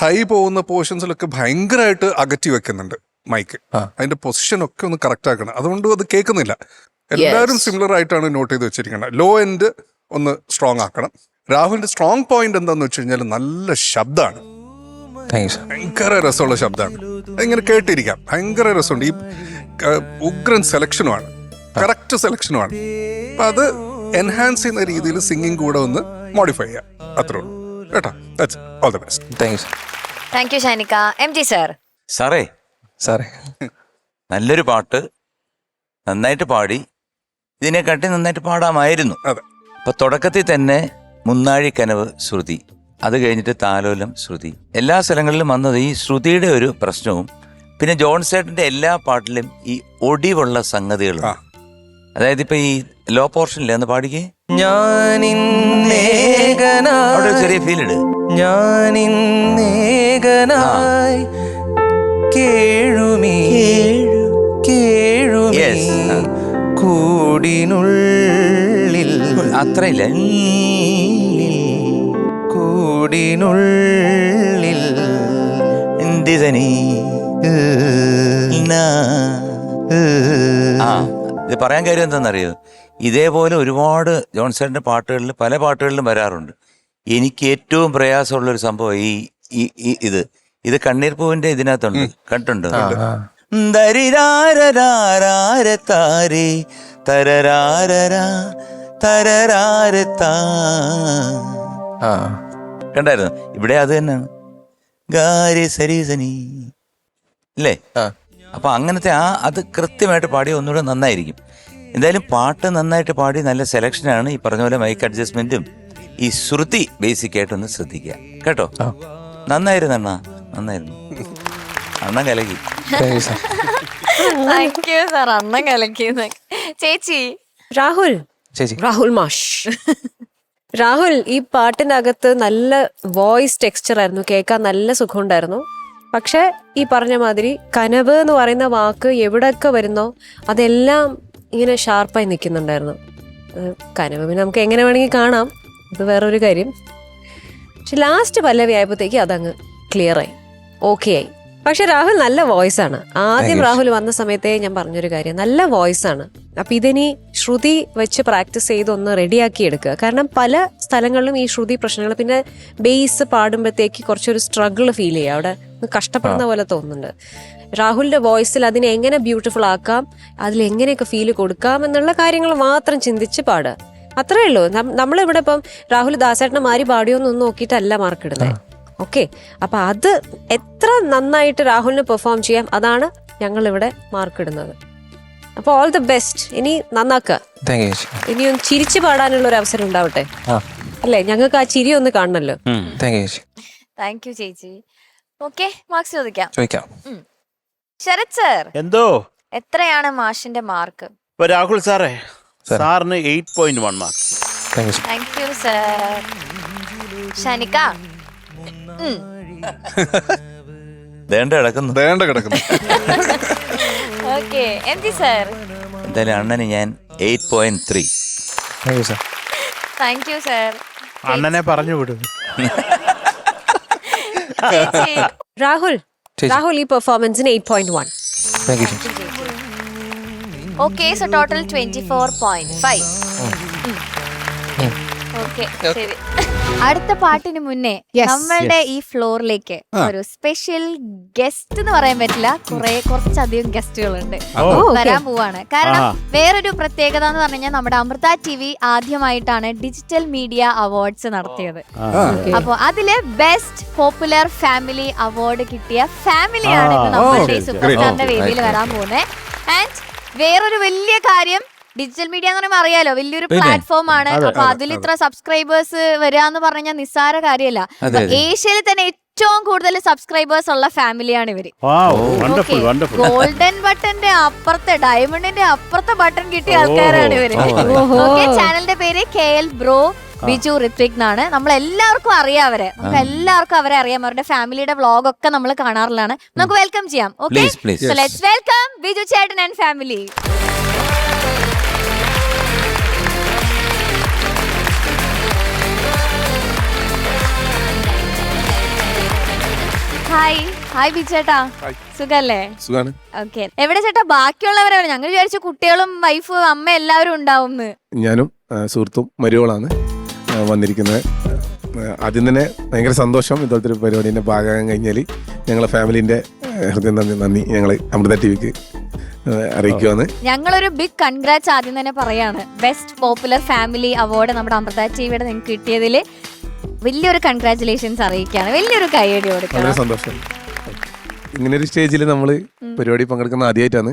ഹൈ പോകുന്ന പോർഷൻസിലൊക്കെ ഭയങ്കരമായിട്ട് അകറ്റി വെക്കുന്നുണ്ട് മൈക്ക്. അതിന്റെ പൊസിഷൻ ഒക്കെ ഒന്ന് കറക്റ്റ് ആക്കണം. അതുകൊണ്ട് അത് കേൾക്കുന്നില്ല. എല്ലാവരും സിമിലർ ആയിട്ടാണ് നോട്ട് ചെയ്ത് വെച്ചിരിക്കുന്നത്. ലോ എൻഡ് ഒന്ന് സ്ട്രോങ് ആക്കണം. രാഹുലിന്റെ സ്ട്രോങ് പോയിന്റ് എന്താന്ന് വെച്ച് കഴിഞ്ഞാൽ നല്ല ശബ്ദമാണ്. ഭയങ്കര രസമുള്ള ശബ്ദമാണ്. അതിങ്ങനെ കേട്ടിരിക്കാം. ഭയങ്കര രസമുണ്ട്. ഈ ഉഗ്രൻ സെലക്ഷനുമാണ്, കറക്റ്റ് സെലക്ഷനുമാണ്. അപ്പൊ അത് എൻഹാൻസ് ചെയ്യുന്ന രീതിയിൽ സിംഗിങ് കൂടെ ഒന്ന് മോഡിഫൈ ചെയ്യാം. അത്രേ ഉള്ളൂ കേട്ടോ. All the best. Thank you Shanika. MG sir. സാറേ, നല്ലൊരു പാട്ട്, നന്നായിട്ട് പാടി. ഇതിനെക്കാട്ടി നന്നായിട്ട് പാടാമായിരുന്നു. അപ്പൊ തുടക്കത്തിൽ തന്നെ മുന്നാഴി കനവ് ശ്രുതി, അത് കഴിഞ്ഞിട്ട് താലോലം ശ്രുതി, എല്ലാ സ്ഥലങ്ങളിലും വന്നത് ഈ ശ്രുതിയുടെ ഒരു പ്രശ്നവും. പിന്നെ ജോൺസേട്ടന്റെ എല്ലാ പാട്ടിലും ഈ ഒടിവുള്ള സംഗതികളും. അതായത് ഇപ്പൊ ഈ ലോ പോർഷനില്ലേ, ഒന്ന് പാടിക്കേ. അവിടെ ചെറിയ ഫീൽ ഇട്. ഞാനിന്നേകനായി കേഴുമീ കൂടിനുള്ളിൽ അത്രയില്ല. കൂടിനുള്ളിൽ എന്തിതനീ ആ ഇത് പറയാൻ കാര്യം എന്താണെന്നറിയോ, ഇതേപോലെ ഒരുപാട് ജോൺസന്റെ പാട്ടുകളിൽ പല പാട്ടുകളിലും വരാറുണ്ട്. എനിക്ക് ഏറ്റവും പ്രയാസമുള്ളൊരു സംഭവം ഇത് കണ്ണീർ പൂവിന്റെ ഇതിനകത്തുണ്ട്, കണ്ടുണ്ടോ? ദരിരാരരാരതാരേ തരരാരരാ തരരാരതാ. കണ്ടായിരുന്നു? ഇവിടെ അത് തന്നെയാണ്, ഗാരി സരീസനി അല്ലേ? അപ്പൊ അങ്ങനത്തെ അത് കൃത്യമായിട്ട് പാടിയ ഒന്നുകൂടെ നന്നായിരിക്കും. എന്തായാലും പാട്ട് നന്നായിട്ട് പാടി നല്ല സെലക്ഷനാണ്. ഈ പറഞ്ഞ പോലെ മൈക്ക് അഡ്ജസ്റ്റ്മെന്റും ഈ ശ്രുതി ബേസിക് ആയിട്ടൊന്ന് ശ്രദ്ധിക്കുക കേട്ടോ. നന്നായിരുന്നു അണ്ണ, നന്നായിരുന്നു. അണ്ണൻ കലക്കി. താങ്ക് യു സാർ, അണ്ണൻ കലക്കിയെന്ന്. ചേച്ചി രാഹുൽ മാഷ്. രാഹുൽ, ഈ പാട്ടിന്റെ അകത്ത് നല്ല വോയിസ് ടെക്സ്ചർ ആയിരുന്നു, കേൾക്കാൻ നല്ല സുഖമുണ്ടായിരുന്നു. പക്ഷെ ഈ പറഞ്ഞ മാതിരി കനവ് എന്ന് പറയുന്ന വാക്ക് എവിടെയൊക്കെ വരുന്നോ അതെല്ലാം ഇങ്ങനെ ഷാർപ്പായി നിൽക്കുന്നുണ്ടായിരുന്നു. കനവ് പിന്നെ നമുക്ക് എങ്ങനെ വേണമെങ്കിൽ കാണാം, അത് വേറൊരു കാര്യം. പക്ഷെ ലാസ്റ്റ് പല്ലവി ആയപ്പോഴത്തേക്ക് അതങ്ങ് ക്ലിയറായി, ഓക്കെ ആയി. പക്ഷെ രാഹുൽ നല്ല വോയിസ് ആണ്. ആദ്യം രാഹുൽ വന്ന സമയത്തേ ഞാൻ പറഞ്ഞൊരു കാര്യം, നല്ല വോയിസ് ആണ്. അപ്പൊ ഇതിനി ശ്രുതി വെച്ച് പ്രാക്ടീസ് ചെയ്ത് ഒന്ന് റെഡിയാക്കി എടുക്കുക. കാരണം പല സ്ഥലങ്ങളിലും ഈ ശ്രുതി പ്രശ്നങ്ങൾ, പിന്നെ ബേസ് പാടുമ്പോഴത്തേക്ക് കുറച്ചൊരു സ്ട്രഗിൾ ഫീൽ ചെയ്യുക, അവിടെ കഷ്ടപ്പെടുന്ന പോലെ തോന്നുന്നുണ്ട്. രാഹുലിന്റെ വോയിസിൽ അതിനെ എങ്ങനെ ബ്യൂട്ടിഫുൾ ആക്കാം, അതിൽ എങ്ങനെയൊക്കെ ഫീല് കൊടുക്കാം എന്നുള്ള കാര്യങ്ങൾ മാത്രം ചിന്തിച്ച് പാടുക, അത്രേ ഉള്ളൂ. നമ്മളിവിടെ ഇപ്പം രാഹുൽ ദാസേട്ടനെ മാറി പാടിയോന്നൊന്നും നോക്കിയിട്ടല്ല മാർക്ക് ഇടുന്നത്. ഓക്കെ, അപ്പൊ അത് എത്ര നന്നായിട്ട് രാഹുലിന് പെർഫോം ചെയ്യാം അതാണ് ഞങ്ങൾ ഇവിടെ മാർക്ക് ഇടുന്നത്. അപ്പൊ ഓൾ ദി ബെസ്റ്റ്. ഇനി നന്നാക്കുക, ഇനി ഒന്ന് ചിരിച്ചു പാടാനുള്ള ഒരു അവസരം ഉണ്ടാവട്ടെ അല്ലേ? ഞങ്ങൾക്ക് ആ ചിരി ഒന്ന് കാണണല്ലോ. താങ്ക് യു ചേച്ചി. ഓക്കെ, മാർക്സ് ചോദിക്കാം. ശരത് സർ, എന്തോ എത്രയാണ് മാഷിന്റെ മാർക്ക്? ഇപ്പൊ രാഹുൽ സാറേ, സാറിന് 8.1 mark. Thank you sir. Shanika, കിടക്കുന്നു. Okay, M G sir. എന്തായാലും അണ്ണന് ഞാൻ 8.3. Thank you sir. അണ്ണനെ പറഞ്ഞു വിടും. രാഹുൽ ഈ പെർഫോമൻസിന് 8.1. Okay, so total 24.5. ഓക്കെ, ശരി. അടുത്ത പാട്ടിന് മുന്നേ നമ്മളുടെ ഈ ഫ്ലോറിലേക്ക് ഒരു സ്പെഷ്യൽ ഗസ്റ്റ് എന്ന് പറയാൻ പറ്റില്ല, കുറച്ചധികം ഗസ്റ്റുകളുണ്ട് വരാൻ പോവാണ്. കാരണം വേറൊരു പ്രത്യേകത എന്ന് പറഞ്ഞു കഴിഞ്ഞാൽ നമ്മുടെ അമൃത TV ആദ്യമായിട്ടാണ് ഡിജിറ്റൽ മീഡിയ അവാർഡ്സ് നടത്തിയത്. അപ്പൊ അതില് ബെസ്റ്റ് പോപ്പുലർ ഫാമിലി അവാർഡ് കിട്ടിയ ഫാമിലിയാണ് ഇന്ന് നമ്മുടെ സൂപ്പർ സ്റ്റാറിന്റെ വേദിയിൽ വരാൻ പോകുന്നത്. ആൻഡ് വേറൊരു വലിയ കാര്യം, ഡിജിറ്റൽ മീഡിയ എന്ന് പറയുമ്പോൾ അറിയാലോ, വലിയൊരു പ്ലാറ്റ്ഫോം ആണ്. അപ്പൊ അതിൽ ഇത്ര സബ്സ്ക്രൈബേഴ്സ് വരിക എന്ന് പറഞ്ഞാൽ നിസ്സാര കാര്യമല്ല. ഏഷ്യയിൽ തന്നെ ഏറ്റവും കൂടുതൽ സബ്സ്ക്രൈബേഴ്സ് ഉള്ള ഫാമിലിയാണ് ഇവര്. ഗോൾഡൻ ബട്ടന്റെ അപ്പുറത്തെ, ഡയമണ്ടിന്റെ അപ്പുറത്തെ ബട്ടൺ കിട്ടിയ ആൾക്കാരാണ് ഇവര്. ഓക്കെ, ചാനലിന്റെ പേര് KL ബ്രോ ബിജു ഋത്വിക് എന്നാണ്. നമ്മളെല്ലാവർക്കും അറിയാം അവരെ, നമുക്ക് എല്ലാവർക്കും അവരെ അറിയാം. അവരുടെ ഫാമിലിയുടെ വ്ളോഗ് ഒക്കെ നമ്മൾ കാണാറുള്ളതാണ്. നമുക്ക് വെൽക്കം ചെയ്യാം. Okay, so let's welcome Biju ചേട്ടൻ ആൻഡ് ഫാമിലി. ഹായ് ബിജു ചേട്ടാ, സുഖല്ലേ? ഓക്കെ, എവിടെ ചേട്ടാ ബാക്കിയുള്ളവരെ? ഞങ്ങൾ വിചാരിച്ചു കുട്ടികളും വൈഫ് അമ്മ എല്ലാവരും ഉണ്ടാവും. ഞാനും സുഹൃത്തും മരുവളാണ് വന്നിരിക്കുന്നത്. ആദ്യം തന്നെ ഭയങ്കര സന്തോഷം, ഇതുപോലത്തെ ഒരു പരിപാടിൻ്റെ ഭാഗം കഴിഞ്ഞാൽ ഞങ്ങളെ ഫാമിലിൻ്റെ ഹൃദയം നന്ദി ഞങ്ങൾ അമൃത TVക്ക് അറിയിക്കുവാണ്. ഞങ്ങളൊരു ബിഗ് കൺഗ്രാറ്റ്സ് ആദ്യം തന്നെ പറയാണ്. ബെസ്റ്റ് പോപ്പുലർ ഫാമിലി അവാർഡ് നമ്മുടെ അമൃത TVയുടെ നിങ്ങൾക്ക് കിട്ടിയതിൽ വലിയൊരു കൺഗ്രാറ്റുലേഷൻസ് അറിയിക്കുകയാണ്. വലിയൊരു കൈയടി കൊടുക്കണം. വളരെ സന്തോഷം. ഇങ്ങനെ ഒരു സ്റ്റേജിൽ നമ്മൾ പരിപാടി പങ്കെടുക്കുന്ന ആദ്യമായിട്ടാണ്.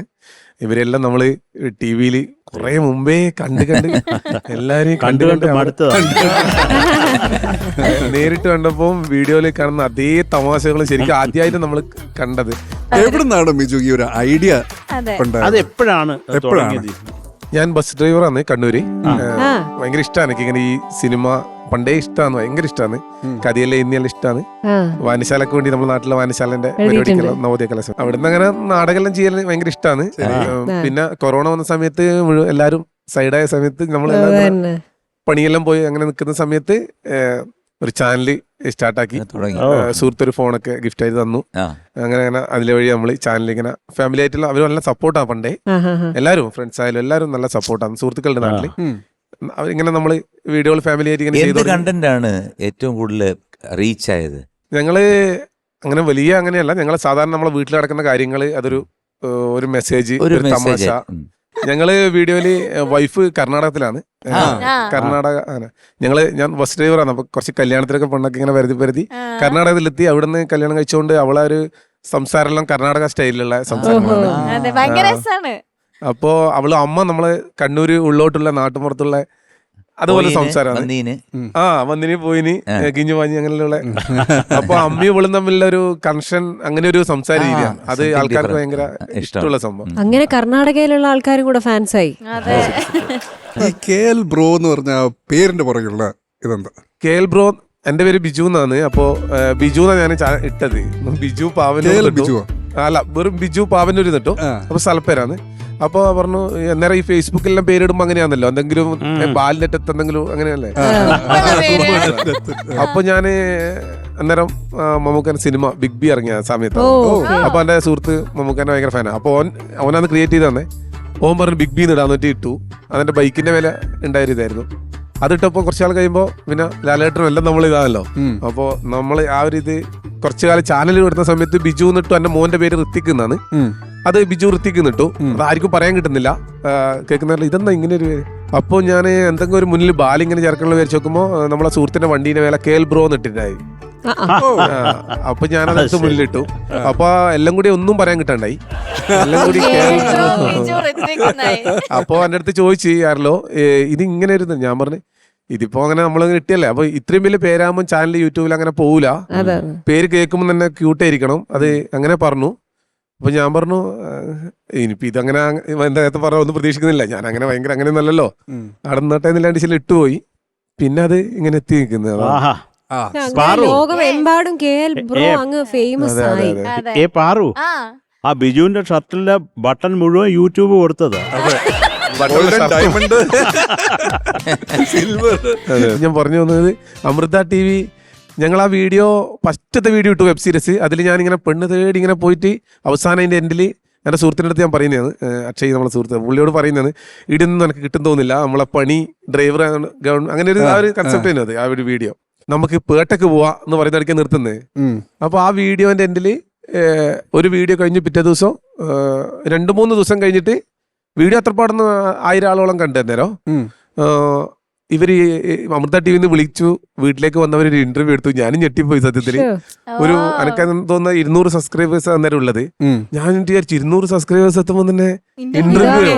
ഇവരെല്ലാം നമ്മൾ TV-യിൽ കുറെ മുമ്പേ കണ്ട് എല്ലാരെയും കണ്ട് നേരിട്ട് കണ്ടപ്പോൾ വീഡിയോയിൽ കാണുന്ന അതേ തമാശകൾ ശരിക്കും ആദ്യമായിട്ട് നമ്മൾ കണ്ടത്. എവിടുന്നാണ് മിജു ഈ ഒരു ഐഡിയ? എപ്പോഴാണ്? ഞാൻ ബസ് ഡ്രൈവറാണ് കണ്ണൂര്. ഭയങ്കര ഇഷ്ടമാണ് എനിക്ക് ഇങ്ങനെ ഈ സിനിമ, പണ്ടേ ഇഷ്ടമാണ്, ഭയങ്കര ഇഷ്ടമാണ്. കഥയെല്ലാം ഇന്നെല്ലാം ഇഷ്ടമാണ്. വായനശാലക്ക് വേണ്ടി നമ്മുടെ നാട്ടിലെ വായനശാലന്റെ പരിപാടിക്കെല്ലാം നവോദയ കലാശം, അവിടുന്ന് അങ്ങനെ നാടകമെല്ലാം ചെയ്യാൻ ഭയങ്കര ഇഷ്ടമാണ്. പിന്നെ കൊറോണ വന്ന സമയത്ത് എല്ലാവരും സൈഡായ സമയത്ത് നമ്മൾ അതന്നെ. പണിയെല്ലാം പോയി അങ്ങനെ നിൽക്കുന്ന സമയത്ത് ഒരു ചാനൽ സ്റ്റാർട്ടാക്കി. തുടങ്ങി. സുഹൃത്ത് ഒരു ഫോണൊക്കെ ഗിഫ്റ്റ് ആയിട്ട് തന്നു. ആ. അങ്ങനെ അങ്ങനെ അതിലെ വഴി നമ്മൾ ചാനൽ ഇങ്ങനെ ഫാമിലി ആയിട്ടുള്ള അവർ നല്ല സപ്പോർട്ടാണ് പണ്ടേ. എല്ലാവരും ഫ്രണ്ട്സ് ആയാലും എല്ലാവരും നല്ല സപ്പോർട്ടാണ് സുഹൃത്തുക്കളുടെ നാട്ടില്. അവരിങ്ങനെ നമ്മള് വീഡിയോകൾ ഫാമിലി ആയിട്ട് ഇങ്ങനെ എന്ത് കണ്ടന്റ് ആണ് ഏറ്റവും കൂടുതൽ റീച്ച് ആയത്? ഞങ്ങള് അങ്ങനെ വലിയ അങ്ങനെയല്ല, ഞങ്ങൾ സാധാരണ നമ്മളെ വീട്ടിൽ നടക്കുന്ന കാര്യങ്ങൾ, അതൊരു ഒരു മെസ്സേജ്, ഒരു തമാശ. ഞങ്ങള് വീഡിയോയില് വൈഫ് കർണാടകത്തിലാണ്. കർണാടക ഞാൻ ബസ് ഡ്രൈവറാണ്. അപ്പൊ കുറച്ച് കല്യാണത്തിലൊക്കെ പെണ്ണൊക്കെ ഇങ്ങനെ വരുതി കർണാടകത്തിലെത്തി. അവിടുന്ന് കല്യാണം കഴിച്ചുകൊണ്ട് അവളെ ഒരു സംസാരം എല്ലാം കർണാടക സ്റ്റൈലിലുള്ള സംസാരമാണ്. അപ്പോ അവള് അമ്മ നമ്മള് കണ്ണൂര് ഉള്ളോട്ടുള്ള നാട്ടുമ്പുറത്തുള്ള അതുപോലെ സംസാരമാണ്. വന്നിനി പോയിനി കിഞ്ഞു വാങ്ങി അങ്ങനെയുള്ള. അപ്പൊ അമ്മയും ഇവളും തമ്മിലുള്ള ഒരു കണക്ഷൻ, അങ്ങനെ ഒരു സംസാര രീതിയാണ്. അത് ആൾക്കാർക്ക് ഭയങ്കര ഇഷ്ടമുള്ള സംഭവം. അങ്ങനെ കർണാടകയിലുള്ള ആൾക്കാരും കൂടെ ഫാൻസായി. ഈ KL ബ്രോ എന്ന് പറഞ്ഞ പേരിന്റെ പുറകെയുള്ള ഇതെന്താ? KL ബ്രോ, എന്റെ പേര് ബിജു എന്നാണ്. അപ്പോ ബിജു എന്നാണ് ഞാൻ ഇട്ടത്. ബിജു പാവനൂർ. അല്ല, വെറും ബിജു പാവനൂർ ഇട്ടോ. അപ്പൊ സ്ഥലപ്പേരാണ്. അപ്പൊ പറഞ്ഞു അന്നേരം ഈ ഫേസ്ബുക്കിലെല്ലാം പേരിടുമ്പോ അങ്ങനെയാണല്ലോ, എന്തെങ്കിലും ബാലിനെറ്റത്ത് എന്തെങ്കിലും അങ്ങനെയല്ലേ. അപ്പൊ ഞാന് അന്നേരം മമ്മൂക്കൻ സിനിമ ബിഗ് ബി ഇറങ്ങിയ സമയത്ത്, അപ്പൊ എന്റെ സുഹൃത്ത് മമ്മൂക്കന്റെ ഭയങ്കര ഫാനാണ്. അപ്പൊ അവനത് ക്രിയേറ്റ് ചെയ്ത് തന്നെ. ഓൻ പറഞ്ഞു ബിഗ് ബി ഇടാൻ വേണ്ടി ഇട്ടു. അതെന്റെ ബൈക്കിന്റെ വില ഉണ്ടായിരുന്നായിരുന്നു. അതിട്ടപ്പോ കുറച്ചാൾ കഴിയുമ്പോ പിന്നെ ലാലേട്ടനും എല്ലാം നമ്മൾ ഇതാണല്ലോ. അപ്പൊ നമ്മള് ആ ഒരു ഇത് കുറച്ചു കാലം ചാനൽ വിടുന്ന സമയത്ത് ബിജു എന്നിട്ടു എന്റെ മോന്റെ പേര് ഋത്തിക് എന്നാണ്. അത് ബിജു ഋത്തിക് എന്നിട്ടു. അത് ആർക്കും പറയാൻ കിട്ടുന്നില്ല, കേൾക്കുന്ന ഇതെന്താ ഇങ്ങനെ ഒരു. അപ്പൊ ഞാൻ എന്തെങ്കിലും ഒരു മുന്നിൽ ബാലിങ്ങനെ ചേർക്കണമെന്ന് വിചാരിച്ചു നോക്കുമ്പോ നമ്മളെ സുഹൃത്തിന്റെ വണ്ടീന്റെ മേലെ KL ബ്രോ എന്നിട്ടുണ്ടായി. അപ്പൊ ഞാനത് മുന്നിലിട്ടു. അപ്പൊ എല്ലാം കൂടി ഒന്നും പറയാൻ കിട്ടണ്ടായി, എല്ലാം കൂടി അപ്പൊ എന്റെ അടുത്ത് ചോദിച്ചു ആരല്ലോ ഇത് ഇങ്ങനെ ഒരു. ഞാൻ പറഞ്ഞു ഇതിപ്പോ അങ്ങനെ നമ്മളങ്ങനെ ഇട്ടിയല്ലേ. അപ്പൊ ഇത്രയും വലിയ പേരാകുമ്പോൾ ചാനൽ യൂട്യൂബിൽ അങ്ങനെ പോകൂല, പേര് കേൾക്കുമ്പോൾ തന്നെ ക്യൂട്ടായിരിക്കണം. അത് അങ്ങനെ പറഞ്ഞു. അപ്പൊ ഞാൻ പറഞ്ഞു ഇനിയിപ്പോ ഇതങ്ങനെ നേരത്തെ പറഞ്ഞ ഒന്നും പ്രതീക്ഷിക്കുന്നില്ല, ഞാൻ അങ്ങനെ ഭയങ്കര അങ്ങനെ നല്ലല്ലോ അവിടെ നിന്നില്ലാണ്ട് ചില ഇട്ടുപോയി. പിന്നെ അത് ഇങ്ങനെ എത്തി നിൽക്കുന്നത്. ലോകമെമ്പാടും KL ബ്രോ അങ്ങ് ഫേമസ് ആയി. ആ ബിജുവിന്റെ ഷർട്ടിലെ ബട്ടൺ മുഴുവൻ യൂട്യൂബ് കൊടുത്തത്. ഞാൻ പറഞ്ഞു വന്നത് അമൃത TV, ഞങ്ങൾ ആ വീഡിയോ ഫസ്റ്റത്തെ വീഡിയോ ഇട്ടു, വെബ് സീരീസ്. അതിൽ ഞാനിങ്ങനെ പെണ്ണ് തേടി ഇങ്ങനെ പോയിട്ട് അവസാനം അതിന്റെ എൻഡിൽ എൻ്റെ സുഹൃത്തിൻ്റെ അടുത്ത് ഞാൻ പറയുന്നതാണ്, അക്ഷയ് നമ്മളെ സുഹൃത്ത്, പുള്ളിയോട് പറയുന്നതാണ് ഇടൊന്നും എനിക്ക് കിട്ടും തോന്നില്ല, നമ്മളെ പണി ഡ്രൈവർ അങ്ങനെ ഒരു ആ ഒരു കൺസെപ്റ്റ് തന്നെ അത്. ആ ഒരു വീഡിയോ നമുക്ക് പേട്ടക്ക് പോവാ എന്ന് പറയുന്നിടയ്ക്ക് നിർത്തുന്നത്. അപ്പൊ ആ വീഡിയോന്റെ എൻഡിൽ ഒരു വീഡിയോ കഴിഞ്ഞ് പിറ്റേ ദിവസം 2-3 ദിവസം കഴിഞ്ഞിട്ട് വീഡിയോ അത്ര പാടുന്ന 1000 ആളോളം കണ്ടേരം ഇവര് അമൃത ടിവിന്ന് വിളിച്ചു, വീട്ടിലേക്ക് വന്നവർ ഒരു ഇന്റർവ്യൂ എടുത്തു. ഞാനും ഞെട്ടിപ്പോയി സത്യത്തില്. ഒരു എനിക്ക് തോന്നുന്ന 200 സബ്സ്ക്രൈബേഴ്സ് അന്നേരം ഉള്ളത്. ഞാൻ വിചാരിച്ചു 200 സബ്സ്ക്രൈബേഴ്സ് എത്തുമ്പോൾ തന്നെ ഇന്റർവ്യൂ.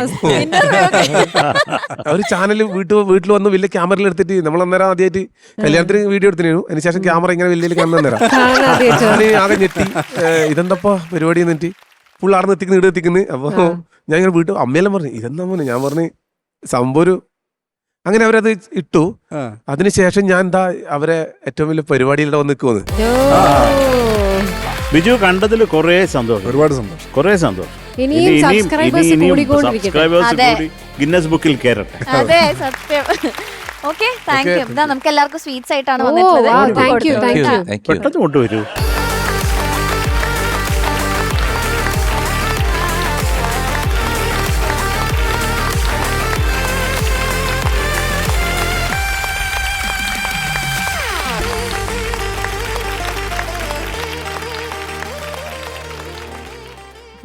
അവര് ചാനൽ വീട്ടിൽ വന്ന് വലിയ ക്യാമറയിൽ എടുത്തിട്ട് നമ്മൾ അന്നേരം ആദ്യമായിട്ട് കല്യാണത്തിന് വീഡിയോ എടുത്തിരുന്നു. അതിനുശേഷം ക്യാമറ ഇങ്ങനെ വലിയ കാണുന്നേരം ആകെ ഞെട്ടി. ഇതെന്തപ്പാ പരിപാടി എന്നിട്ട് ഫുൾ ആടെ എത്തിക്കുന്നു. അപ്പൊ ഞാൻ ഇങ്ങനെ വീട്ടിൽ അമ്മയെല്ലാം പറഞ്ഞു ഇതെന്താ മോനെ. ഞാൻ പറഞ്ഞു സംഭവം അങ്ങനെ അവരത് ഇട്ടു. അതിനുശേഷം ഞാൻ എന്താ അവരെ ഏറ്റവും വലിയ പരിപാടിയിലൂടെ വന്ന് നിൽക്കുമെന്ന്. ബിജു കണ്ടതിൽ കുറേ സന്തോഷം, ഒരുപാട് സന്തോഷം, കുറേ സന്തോഷം. ഇനിയും സബ്സ്ക്രൈബേഴ്സ് ഗിന്നസ് ബുക്കിൽ കയറട്ടെ. അതെ, സത്യം. Okay, thank you. നമുക്ക് എല്ലാവർക്കും സ്വീറ്റ്സ് ആയിട്ടാണ് വന്നിട്ടുള്ളത്. പെട്ടെന്ന് കൊണ്ടുവരൂ.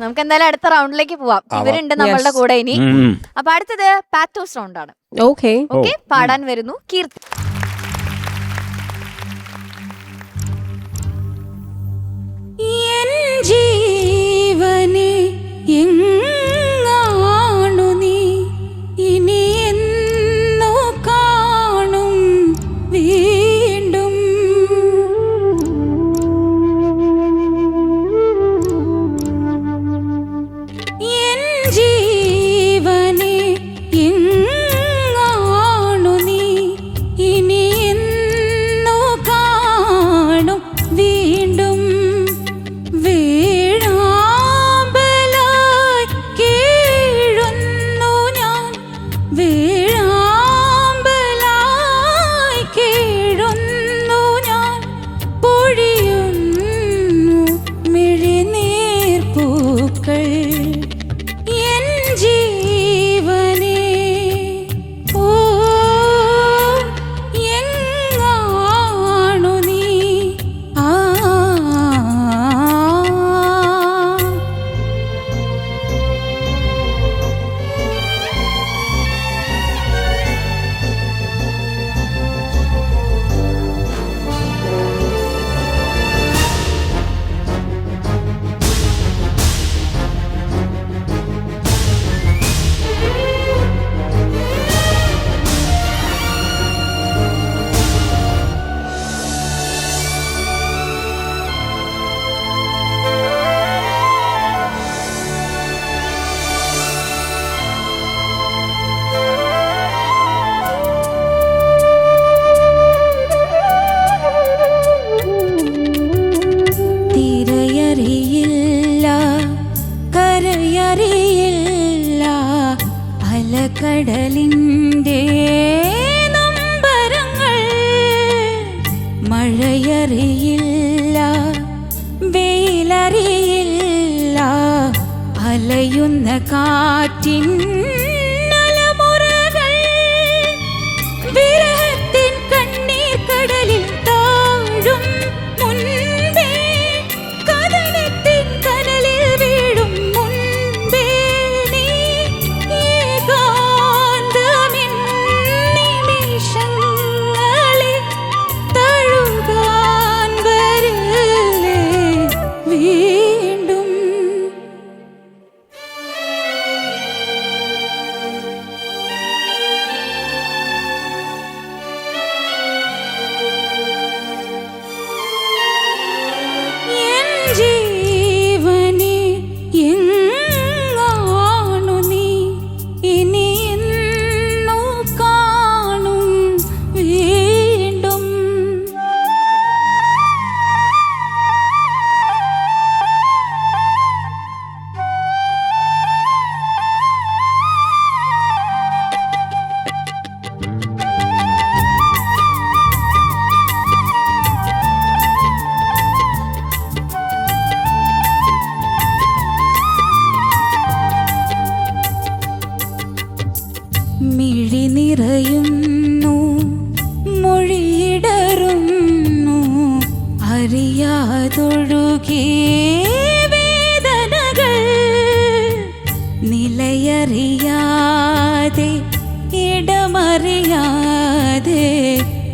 നമുക്ക് എന്തായാലും അടുത്ത റൗണ്ടിലേക്ക് പോവാം. ഇവരുണ്ട് നമ്മളുടെ കൂടെ ഇനി. അപ്പൊ അടുത്തത് പാത്തോസ് റൗണ്ട് ആണ്. ഓക്കെ, പാടാൻ വരുന്നു കീർത്തി. ജീവനെ എങ്ങാണു നീ ഇനി എന്നോ കാണും വീണ്ടും. എൻ ജീവനെ എങ്ങാണു നീ ഇനി എന്നോ കാണും വീണ്ടും. വേഴാ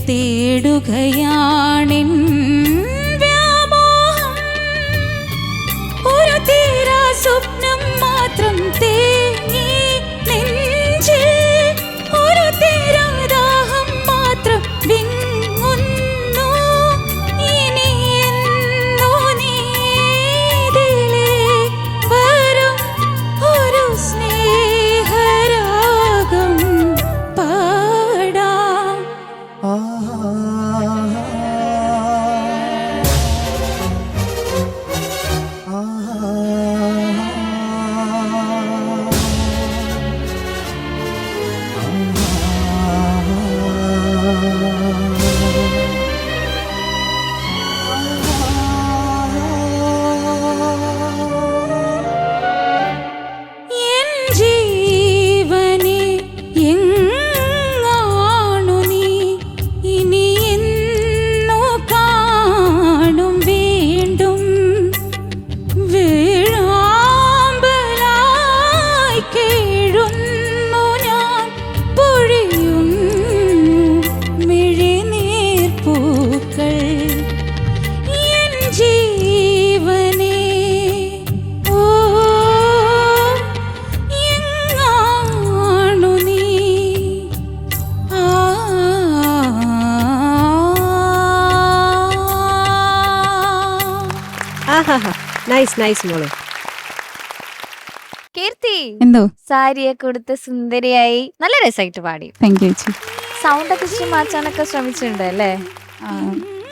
തേടുകയാണെൻ വ്യാമോഹം. ഒരു തീരാ സ്വപ്നം മാത്രം തേങ്ങി നെഞ്ചിൽ, ഒരു തീരാ ദാഹം മാത്രം വിങ്ങുന്നു. ഇനി എന്നോ നീതിലേ വരും ഒരു സ്നേഹരാഗം പാടാം. എൻ ജീവനെ എങ്ങാണു നീ, ഇനി എന്നോ കാണും വീണ്ടും. വേഴാമ്പലായി കേഴുന്നു ഞാൻ, പൊഴിയുന്നു മിഴിനീർപ്പൂക്കൾ. എൻ ജീവനെ ഓ എങ്ങാണു നീ. നൈസ് നൈസ് മോള്. കീർത്തി എന്തോ സാരിയൊക്കെ കൊടുത്ത് സുന്ദരിയായി നല്ല രസമായിട്ട് പാടി. താങ്ക് യു ചേച്ചി. സൗണ്ട് ഒക്കെ ഇച്ചിരി മാറ്റാനൊക്കെ ശ്രമിച്ചിട്ടുണ്ട് അല്ലേ?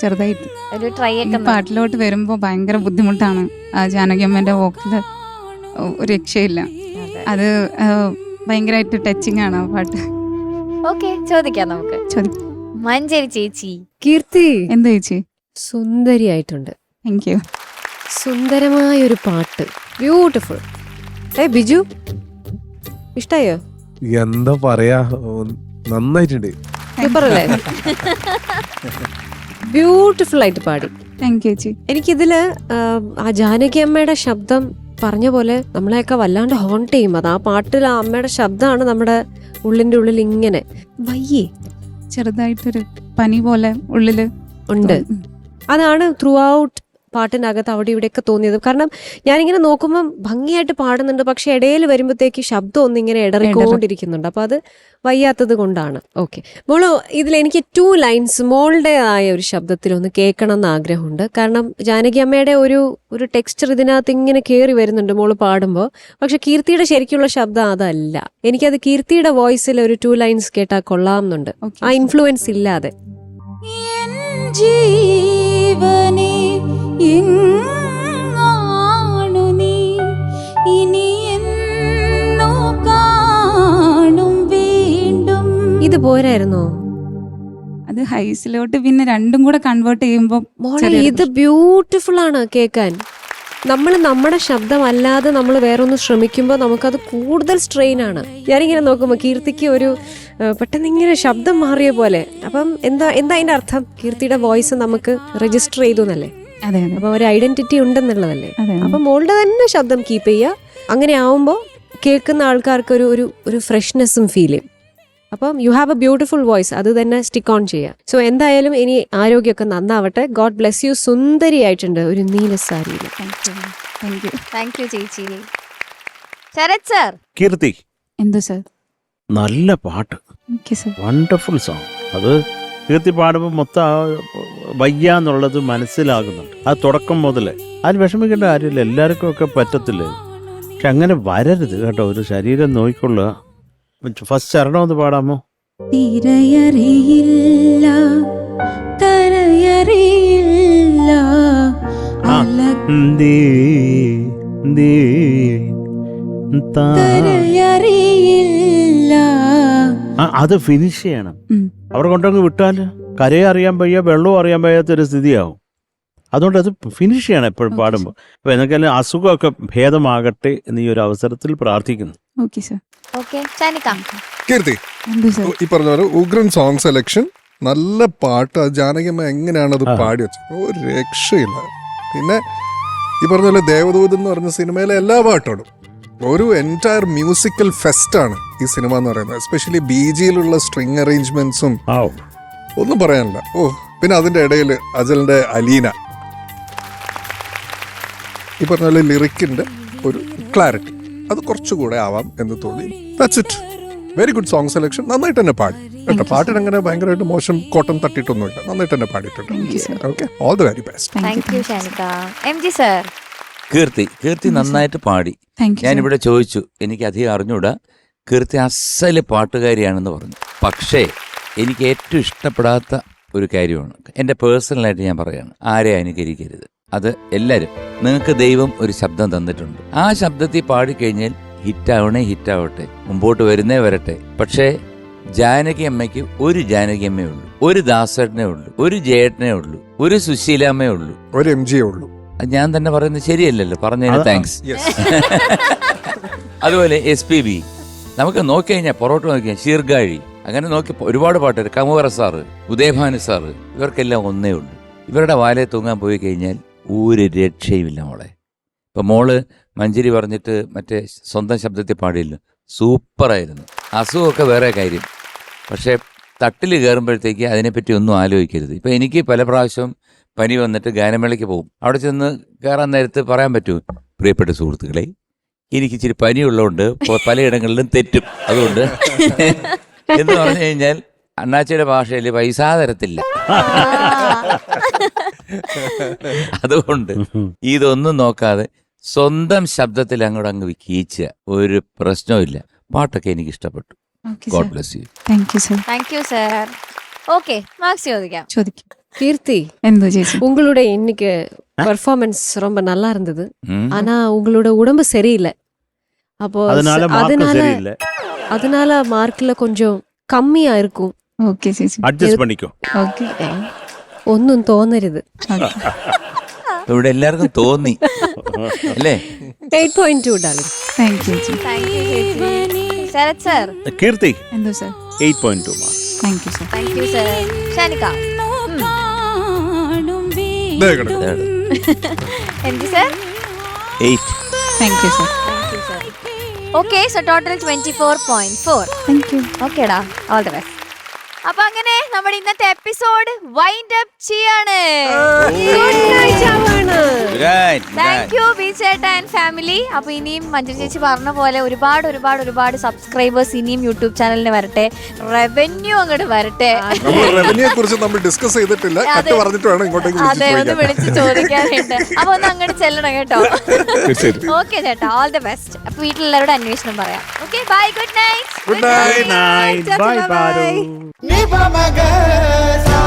ചെറുതായിട്ട് ഒരു ട്രൈ ഈ ഒക്കെ പാട്ടിലോട്ട് വരുമ്പോൾ ഭയങ്കര ബുദ്ധിമുട്ടാണ്. ജാനകിയമ്മേൻ്റെ വോക്കില് ഒരു രക്ഷയില്ല. അത് ഭയങ്കരമായിട്ട് ടച്ചിങ് ആണ് ആ പാട്ട്. ഓക്കെ, ചോദിക്കാം നമുക്ക്. ചോദിക്കും. മഞ്ചേരി ചേച്ചി. കീർത്തി എന്താ ചേച്ചി? സുന്ദരിയായിട്ടുണ്ട്. Thank you. സുന്ദരമായൊരു പാട്ട്, ബ്യൂട്ടിഫുൾ. ബിജു ഇഷ്ടായോ? എന്താ പറയാ, നന്നായിട്ടുണ്ട്. സൂപ്പർ അല്ലേ? ബ്യൂട്ടിഫുൾ ആയിട്ട് പാടി. താങ്ക് യു ചേച്ചി. എനിക്കിതില് ആ ജാനകി അമ്മയുടെ ശബ്ദം പറഞ്ഞ പോലെ നമ്മളെയൊക്കെ വല്ലാണ്ട് ഹോണ്ട് ചെയ്യും. അത് ആ പാട്ടിൽ ആ അമ്മയുടെ ശബ്ദമാണ് നമ്മുടെ ഉള്ളിന്റെ ഉള്ളിൽ ഇങ്ങനെ വയ്യേ ചെറുതായിട്ടൊരു പനി പോലെ ഉള്ളില് ഉണ്ട്. അതാണ് ത്രൂ ഔട്ട് പാട്ടിനകത്ത് അവിടെ ഇവിടെയൊക്കെ തോന്നിയത്. കാരണം ഞാനിങ്ങനെ നോക്കുമ്പം ഭംഗിയായിട്ട് പാടുന്നുണ്ട്, പക്ഷെ ഇടയിൽ വരുമ്പോഴത്തേക്ക് ശബ്ദം ഒന്നിങ്ങനെ ഇടറിക്കൊണ്ടിരിക്കുന്നുണ്ട്. അപ്പൊ അത് വയ്യാത്തത് കൊണ്ടാണ്. ഓക്കെ മോള്, ഇതിൽ എനിക്ക് 2 ലൈൻസ് മോളുടെ ആയ ഒരു ശബ്ദത്തിൽ ഒന്ന് കേൾക്കണം എന്ന് ആഗ്രഹമുണ്ട്. കാരണം ജാനകി അമ്മയുടെ ഒരു ടെക്സ്ചർ ഇതിനകത്ത് ഇങ്ങനെ കയറി വരുന്നുണ്ട് മോള് പാടുമ്പോൾ. പക്ഷെ കീർത്തിയുടെ ശരിക്കുള്ള ശബ്ദം അതല്ല. എനിക്കത് കീർത്തിയുടെ വോയിസിൽ ഒരു 2 ലൈൻസ് കേട്ടാൽ കൊള്ളാമെന്നുണ്ട്, ആ ഇൻഫ്ലുവൻസ് ഇല്ലാതെ. എൻ ജീവനെ എങ്ങാണു നീ, ഇനി എന്നോ കാണും വീണ്ടും. ഇത് പോരായിരുന്നോ? അത് ഹൈസിലോട്ട് പിന്നെ രണ്ടും കൂടെ കൺവേർട്ട് ചെയ്യുമ്പോൾ മോളെ ഇത് ബ്യൂട്ടിഫുൾ ആണ് കേൾക്കാൻ. നമ്മൾ നമ്മുടെ ശബ്ദമല്ലാതെ നമ്മൾ വേറൊന്ന് ശ്രമിക്കുമ്പോൾ നമുക്കത് കൂടുതൽ സ്ട്രെയിൻ ആണ്. ഞാനിങ്ങനെ നോക്കുമ്പോൾ കീർത്തിക്ക് ഒരു പെട്ടെന്ന് ഇങ്ങനെ ശബ്ദം മാറിയ പോലെ. അപ്പം എന്താ അതിന്റെ അർത്ഥം? കീർത്തിയുടെ വോയിസ് നമുക്ക് രജിസ്റ്റർ ചെയ്തു എന്നല്ലേ? അതെ. അപ്പൊ ഒരു ഐഡന്റിറ്റി ഉണ്ടെന്നുള്ളതല്ലേ? അതെ. അപ്പൊ മോളുടെ തന്നെ ശബ്ദം കീപ്പ് ചെയ്യുക. അങ്ങനെ ആവുമ്പോൾ കേൾക്കുന്ന ആൾക്കാർക്ക് ഒരു ഫ്രഷ്നെസ്സും ഫീൽ ചെയ്യും. അപ്പം you have A beautiful voice, അത് തന്നെ സ്റ്റിക്ക് ഓൺ ചെയ്യുക. സോ എന്തായാലും ഇനി ആരോഗ്യമൊക്കെ നന്നാവട്ടെ. God bless you. സുന്ദരിയായിട്ടുണ്ട് ഒരു നീല സാരിയിൽ. താങ്ക് യു ചേച്ചി. ശരത് സർ. കീർത്തി എന്തോ സർ? നല്ല പാട്ട്, സർ. Wonderful song. അത് കീർത്തി പാടുമ്പോൾ മൊത്തം വയ്യ എന്നുള്ളത് മനസ്സിലാകുന്നുണ്ട്. അത് തുടക്കം മുതലേ. അതിന് വിഷമിക്കേണ്ട കാര്യമില്ല, എല്ലാവർക്കും ഒക്കെ പറ്റത്തില്ല. പക്ഷെ അങ്ങനെ വരരുത് കേട്ടോ. ഒരു ശരീരം നോക്കിക്കൊള്ളുക. ഫസ്റ്റ് ചരണം ഒന്ന് പാടാമോ? തിരയറിയില്ല കരയറിയില്ല കരയറിയില്ല. അത് ഫിനിഷ് ചെയ്യണം. അവിടെ കൊണ്ടങ്ങ് വിട്ടാല് കരയെ അറിയാൻ വയ്യ, വെള്ളവും അറിയാൻ വയ്യാത്തൊരു സ്ഥിതിയാവും. അതുകൊണ്ട് അത് ഫിനിഷ് ചെയ്യണം എപ്പോഴും പാടുമ്പോൾ. അപ്പൊ എന്തൊക്കെയാലും അസുഖമൊക്കെ ഭേദമാകട്ടെ എന്ന് ഈ ഒരു അവസരത്തിൽ പ്രാർത്ഥിക്കുന്നു. Okay sir. കീർത്തി, ഈ പറഞ്ഞ പോലെ ഉഗ്രൻ സോങ് സെലക്ഷൻ, നല്ല പാട്ട്. ജാനകിയമ്മ എങ്ങനെയാണ് അത് പാടി വെച്ചത്, ഒരു രക്ഷയില്ല. പിന്നെ ഈ പറഞ്ഞ പോലെ ദേവദൂത് എന്ന് പറഞ്ഞ സിനിമയിലെ എല്ലാ പാട്ടോടും ഒരു എൻറ്റയർ മ്യൂസിക്കൽ ഫെസ്റ്റാണ് ഈ സിനിമ എന്ന് പറയുന്നത്. എസ്പെഷ്യലി ബി ജിയിലുള്ള സ്ട്രിങ് അറേഞ്ച്മെന്റ്സും ഒന്നും പറയാനില്ല. പിന്നെ അതിന്റെ ഇടയിൽ അജലിന്റെ അലീന, ഈ പറഞ്ഞ പോലെ ലിറിക്കിന്റെ ഒരു ക്ലാരിറ്റി അത് കുറച്ചുകൂടെ ആവാം എന്ന് തോന്നി. That's it. Very good song selection. നന്നായിട്ട് തന്നെ പാടി കേട്ടോ. പാട്ടിന് അങ്ങനെ ഭയങ്കരമായിട്ട് മോശം കോട്ടം തട്ടിയിട്ടൊന്നുമില്ല. നന്നായിട്ട് തന്നെ പാടിയിട്ടുണ്ട്. Okay, all the very best. Thank you Shanika. MG sir. Keerthi നന്നായിട്ട് പാടി. ഞാനിവിടെ ചോദിച്ചു, എനിക്ക് അധികം അറിഞ്ഞൂടാ. കീർത്തി അസല് പാട്ടുകാരിയാണെന്ന് പറഞ്ഞു. പക്ഷേ എനിക്ക് ഏറ്റവും ഇഷ്ടപ്പെടാത്ത ഒരു കാര്യമാണ്, എൻ്റെ പേഴ്സണലായിട്ട് ഞാൻ പറയുകയാണ്, ആരെ അനുകരിക്കരുത്. അത് എല്ലാവരും, നിങ്ങൾക്ക് ദൈവം ഒരു ശബ്ദം തന്നിട്ടുണ്ട്. ആ ശബ്ദത്തിൽ പാടിക്കഴിഞ്ഞാൽ ഹിറ്റാവട്ടെ, മുമ്പോട്ട് വരുന്നേ വരട്ടെ. പക്ഷേ ജാനകി അമ്മയ്ക്ക് ഒരു ജാനകി അമ്മയേ ഉള്ളൂ, ഒരു ദാസേട്ടനേ ഉള്ളൂ, ഒരു ജയേട്ടനേ ഉള്ളൂ, ഒരു സുശീലാമ്മയേ ഉള്ളൂ, ഒരു MG ഉള്ളൂ. ഞാൻ തന്നെ പറയുന്നത് ശരിയല്ലല്ലോ, പറഞ്ഞതിന് താങ്ക്സ്. അതുപോലെ SPB, നമുക്ക് നോക്കിക്കഴിഞ്ഞാൽ പുറകോട്ട് നോക്കിക്കഴിഞ്ഞാൽ ശീർഗാഴി, അങ്ങനെ നോക്കി ഒരുപാട് പാട്ടുകാർ, കമുവറ സാറ്, ഉദയഭാനു സാറ്, ഇവർക്കെല്ലാം ഒന്നേ ഉള്ളൂ. ഇവരുടെ വാലയെ തൂങ്ങാൻ പോയി കഴിഞ്ഞാൽ ഒരു രക്ഷയുമില്ല മോളെ. ഇപ്പം മോള് മഞ്ജരി പറഞ്ഞിട്ട് മറ്റേ സ്വന്തം ശബ്ദത്തിൽ പാടിയില്ല, സൂപ്പറായിരുന്നു. അസുഖമൊക്കെ വേറെ കാര്യം, പക്ഷേ തട്ടിൽ കയറുമ്പോഴത്തേക്ക് അതിനെപ്പറ്റി ഒന്നും ആലോചിക്കരുത്. ഇപ്പം എനിക്ക് പല പ്രാവശ്യം പനി വന്നിട്ട് ഗാനമേളയ്ക്ക് പോകും. അവിടെ ചെന്ന് കയറാൻ നേരത്ത് പറയാൻ പറ്റൂ, പ്രിയപ്പെട്ട സുഹൃത്തുക്കളെ, എനിക്ക് ഇച്ചിരി പനിയുള്ളതുകൊണ്ട് പലയിടങ്ങളിലും തെറ്റും, അതുകൊണ്ട് എന്ന് പറഞ്ഞു കഴിഞ്ഞാൽ അണ്ണാച്ചിയുടെ ഭാഷയിൽ പൈസ തരത്തില്ല. അതുകൊണ്ട് ഇതൊന്നും നോക്കാതെ സ്വന്തം ശബ്ദത്തിൽ അങ്ങ് കീച്ച, ഒരു പ്രശ്നവുമില്ല. പാട്ടൊക്കെ എനിക്ക് ഇഷ്ടപ്പെട്ടു. God bless you. Thank you sir. Okay, marks ചോദിക്കാം. கீர்த்தி, எந்த சேச்சி, உங்களோட இன்னைக்கு பெர்ஃபார்மன்ஸ் ரொம்ப நல்லா இருந்தது. ஆனா உங்களோட உடம்பு சரியில்லை. அப்போ அதனால மார்க்ல கொஞ்சம் கம்மியா இருக்கும். ஓகே சேச்சி, അഡ്ജസ്റ്റ് പണിക്കോ. ஓகே, ഒന്നും തോന്നരുത്. ഇവിടെ എല്ലാവർക്കും തോന്നി അല്ലേ? 8.2 ഡാർലിംഗ്. താങ്ക് യു ചേച്ചി. ശരത് സർ. കീർത്തി എന്തോ sir? 8.2 mark. Thank you sir. Thank you sir. Shanika. MG sir. 8. Thank you sir. Okay, so total 24.4. Thank you. ഓക്കേടാ, ഓൾ ദി ബെസ്റ്റ്. അപ്പൊ അങ്ങനെ നമ്മുടെ ഇന്നത്തെ എപ്പിസോഡ് വൈൻഡ് അപ്പ് ചെയ്യാണ്. താങ്ക് യു ബിചേട്ട ആൻഡ് ഫാമിലി. അപ്പൊ ഇനിയും മഞ്ജു ചേച്ചി പറഞ്ഞ പോലെ ഒരുപാട് സബ്സ്ക്രൈബേഴ്സ് ഇനിയും യൂട്യൂബ് ചാനലിന് വരട്ടെ, റവന്യൂ അങ്ങോട്ട് വരട്ടെ. റവന്യൂയെ കുറിച്ച് നമ്മൾ ഡിസ്കസ് ചെയ്തിട്ടില്ല, കട്ട് പറഞ്ഞിട്ട് വേണം ഇങ്ങോട്ടേക്ക് അതെ, ഒന്ന് വിളിച്ച് ചോദിക്കാനായിട്ട്. അപ്പൊ ഒന്ന് അങ്ങോട്ട് ചെല്ലണം കേട്ടോ. ഓക്കെ ചേട്ടാ, ഓൾ ദി ബെസ്റ്റ്. അപ്പൊ വീട്ടിലെല്ലാവരോടും അന്വേഷണം പറയാം. Okay, bye, good night. Good night. Bye, Baru. Ni pa maga sa